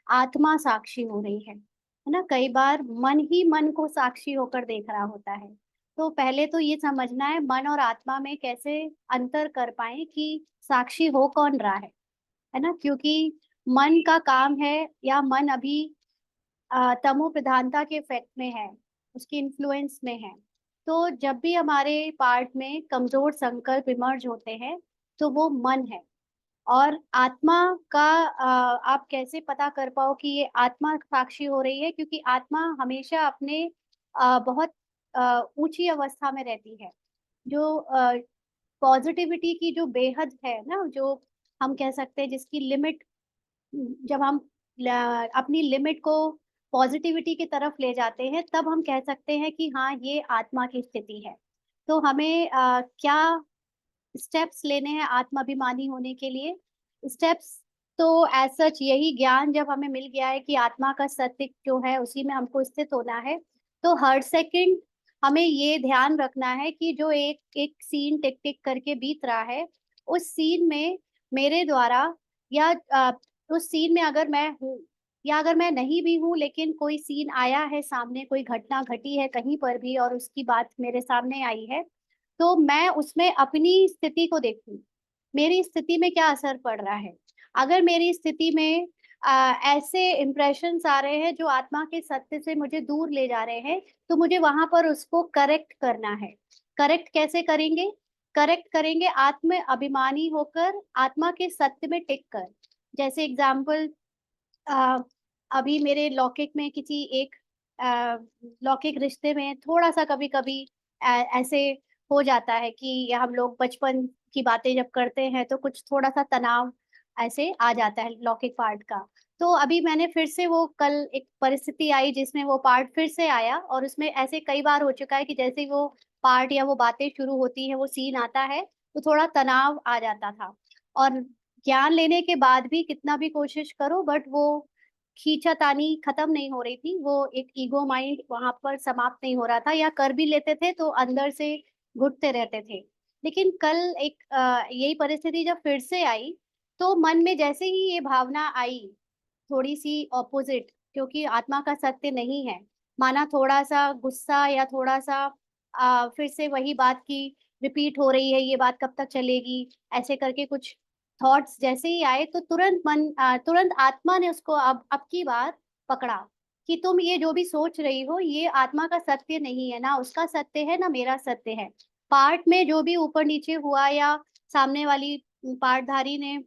आत्मा साक्षी हो रही है ना। कई बार मन ही मन को साक्षी होकर देख रहा होता है। तो पहले तो ये समझना है मन और आत्मा में कैसे अंतर कर पाएँ कि साक्षी हो कौन रहा है ना? क्योंकि मन का काम है या मन अभी तमो प्रधानता के इफ़ेक्ट में है, उसकी इन्फ्लुएंस में है। तो जब भी हमारे पार्ट में कमज़ोर संकल्प इमर्ज होते हैं, तो वो मन है। और आत्मा का आप कैसे पता कर पाओ कि ये आत्मा साक्षी हो रही है? क्योंकि आत्मा हमेशा अपने बहुत ऊँची अवस्था में रहती है। जो पॉज़िटिविटी की जो बेहद है ना, जो हम कह सकते हैं जिसकी लिमिट जब हम अपनी लिमिट को पॉजिटिविटी की तरफ ले जाते हैं, तब हम कह सकते हैं कि हाँ, ये आत्मा की स्थिति है। तो हमें क्या स्टेप्स लेने हैं आत्माभिमानी होने के लिए? स्टेप्स तो एज़ सच यही ज्ञान जब हमें मिल गया है कि आत्मा का सत्य जो है, उसी में हमको स्थित होना है, तो हर सेकंड हमें ये ध्यान रखना है कि जो एक एक सीन टिक-टिक करके बीत रहा है, उस सीन में मेरे द्वारा या उस सीन में अगर मैं हूँ या अगर मैं नहीं भी हूँ, लेकिन कोई सीन आया है सामने, कोई घटना घटी है कहीं पर भी और उसकी बात मेरे सामने आई है, तो मैं उसमें अपनी स्थिति को देखूँ। मेरी स्थिति में क्या असर पड़ रहा है? अगर मेरी स्थिति में ऐसे इम्प्रेशंस आ रहे हैं जो आत्मा के सत्य से मुझे दूर ले जा रहे हैं, तो मुझे वहाँ पर उसको करेक्ट करना है। करेक्ट कैसे करेंगे? करेक्ट करेंगे आत्म अभिमानी होकर, आत्मा के सत्य में टिक कर। जैसे एग्ज़ाम्पल अ, अभी मेरे लौकिक में किसी एक अ, लौकिक रिश्ते में थोड़ा-सा कभी-कभी ऐसे हो जाता है कि हम लोग बचपन की बातें जब करते हैं तो कुछ थोड़ा-सा तनाव ऐसे आ जाता है लौकिक पार्ट का। तो अभी मैंने फिर से वो कल एक परिस्थिति आई जिसमें वो पार्ट फिर से आया और उसमें ऐसे कई बार हो चुका है कि जैसे ही वो पार्ट या वो बातें शुरू होती हैं, वो सीन आता है, तो थोड़ा तनाव आ जाता था। और ज्ञान लेने के बाद भी कितना भी कोशिश करो बट वो खींचातानी खत्म नहीं हो रही थी, वो एक ईगो माइंड वहाँ पर समाप्त नहीं हो रहा था या कर भी लेते थे तो अंदर से घुटते रहते थे। लेकिन कल एक यही परिस्थिति जब फिर से आई, तो मन में जैसे ही ये भावना आई, थोड़ी-सी ऑपोज़िट क्योंकि आत्मा का सत्य नहीं है, माना थोड़ा-सा गुस्सा या थोड़ा-सा फिर से वही बात कि रिपीट हो रही है, ये बात कब तक चलेगी, ऐसे करके कुछ थॉट्स जैसे ही आए तो तुरंत आत्मा ने उसको अब की बार पकड़ा, कि तुम ये जो भी सोच रही हो ये आत्मा का सत्य नहीं है, ना उसका सत्य है ना मेरा सत्य है। पार्ट में जो भी ऊपर-नीचे हुआ या सामने वाली पार्टधारी ने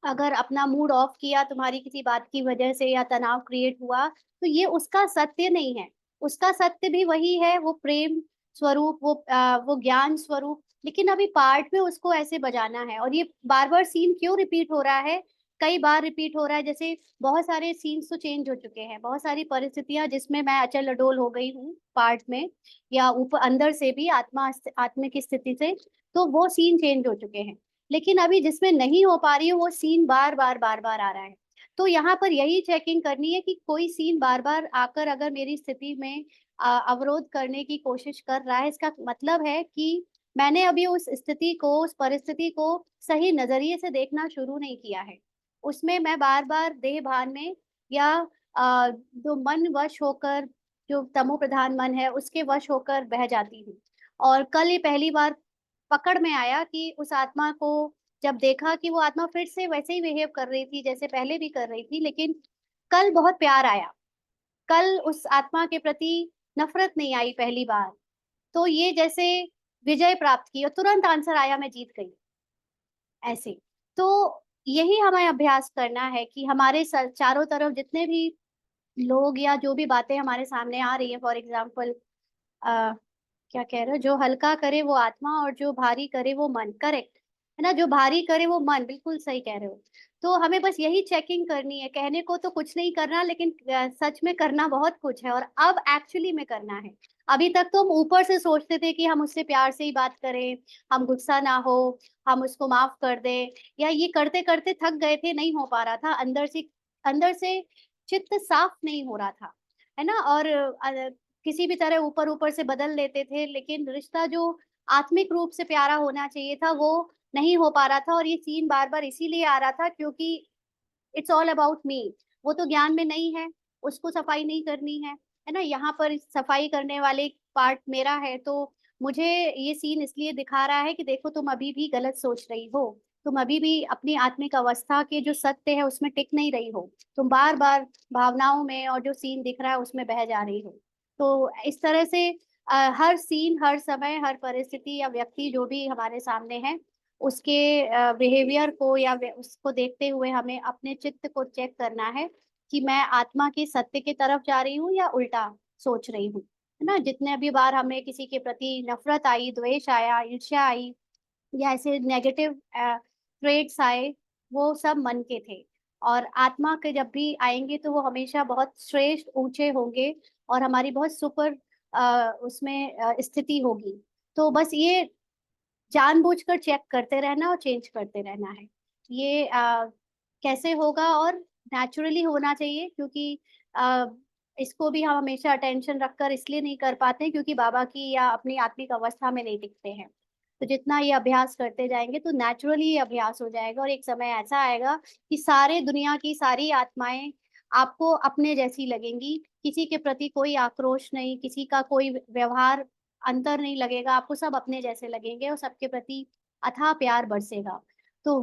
अगर अपना मूड ऑफ किया तुम्हारी किसी बात की वजह से या तनाव क्रिएट हुआ, तो ये उसका सत्य नहीं है। उसका सत्य भी वही है, वो प्रेम स्वरूप, वो ज्ञान स्वरूप, लेकिन अभी पार्ट में उसको ऐसे बजाना है और ये बार-बार सीन क्यों रिपीट हो रहा है? कई बार रिपीट हो रहा है, जैसे बहुत सारे सीन्स तो चेंज हो चुके हैं, बहुत सारी परिस्थितियाँ जिसमें मैं अचल-अडोल हो गई हूँ पार्ट में या अंदर से भी आत्मिक स्थिति से, तो वो सीन चेंज हो चुके हैं। लेकिन अभी जिसमें नहीं हो पा रही हूँ, वो सीन बार-बार, बार-बार आ रहा है। तो यहाँ पर यही चेकिंग करनी है कि कोई सीन बार-बार आकर अगर मेरी स्थिति में अवरोध करने की कोशिश कर रहा है, इसका मतलब है कि मैंने अभी उस स्थिति को, उस परिस्थिति को सही नज़रिए से देखना शुरू नहीं किया है। उसमें मैं बार-बार देह भान में या जो मन वश होकर, जो तमोप्रधान मन है, उसके वश होकर बह जाती हूँ। और कल ये पहली बार पकड़ में आया कि उस आत्मा को जब देखा कि वो आत्मा फिर से वैसे ही बिहेव कर रही थी जैसे पहले भी कर रही थी, लेकिन कल बहुत प्यार आया। कल उस आत्मा के प्रति नफ़रत नहीं आई पहली बार। तो ये जैसे विजय प्राप्त की और तुरंत आंसर आया मैं जीत गई, ऐसे। तो यही हमें अभ्यास करना है कि हमारे चारों तरफ जितने भी लोग या जो भी बातें हमारे सामने आ रही है, फॉर एग्ज़ाम्पल अ, क्या कह रहे हो? जो हल्का करे वो आत्मा और जो भारी करे वो मन, करेक्ट, है ना? जो भारी करे वो मन, बिल्कुल सही कह रहे हो। तो हमें बस यही चेकिंग करनी है, कहने को तो कुछ नहीं करना लेकिन सच में करना बहुत कुछ है और अब एक्चुअली में करना है। अभी तक तो हम ऊपर से सोचते थे कि हम उससे प्यार से ही बात करें, हम गुस्सा ना हो, हम उसको माफ़ कर दें या ये करते-करते थक गए थे, नहीं हो पा रहा था, अंदर से चित्त साफ नहीं हो रहा था, है ना? और किसी भी तरह ऊपर-ऊपर से बदल लेते थे, लेकिन रिश्ता जो आत्मिक रूप से प्यारा होना चाहिए था, वो नहीं हो पा रहा था और ये सीन बार-बार इसीलिए आ रहा था क्योंकि इट्स ऑल अबाउट मी। वो तो ज्ञान में नहीं है, उसको सफाई नहीं करनी है ना? यहाँ पर सफाई करने वाले पार्ट मेरा है, तो मुझे ये सीन इसलिए दिखा रहा है कि देखो तुम अभी भी गलत सोच रही हो। तुम अभी भी अपनी आत्मिक अवस्था के जो सत्य है उसमें टिक नहीं रही हो। तुम बार-बार भावनाओं में और जो सीन दिख रहा है उसमें बह जा रही हो। तो इस तरह से हर सीन, हर समय, हर परिस्थिति या व्यक्ति जो भी हमारे सामने है, उसके बिहेवियर को या उसको देखते हुए हमें अपने चित्त को चेक करना है कि मैं आत्मा के सत्य की तरफ जा रही हूँ या उल्टा सोच रही हूँ, है ना? जितने भी बार हमें किसी के प्रति नफ़रत आई, द्वेष आया, ईर्ष्या आई या ऐसे नेगेटिव ट्रेट्स आए, वो सब मन के थे। और आत्मा के जब भी आएँगे तो वो हमेशा बहुत श्रेष्ठ, ऊँचे होंगे और हमारी बहुत सुपर उसमें स्थिति होगी। तो बस ये जानबूझकर चेक करते रहना और चेंज करते रहना है। ये कैसे होगा और नेचुरली होना चाहिए क्योंकि अ, इसको भी हम हमेशा अटेंशन रखकर इसलिए नहीं कर पाते क्योंकि बाबा की या अपनी आत्मिक अवस्था में नहीं टिकते हैं। तो जितना ये अभ्यास करते जाएँगे तो नेचुरली ये अभ्यास हो जाएगा और एक समय ऐसा आएगा कि सारे दुनिया की सारी आत्माएँ आपको अपने जैसी लगेंगी, किसी के प्रति कोई आक्रोश नहीं, किसी का कोई व्यवहार अंतर नहीं लगेगा, आपको सब अपने जैसे लगेंगे और सबके प्रति अथाह प्यार बरसेगा।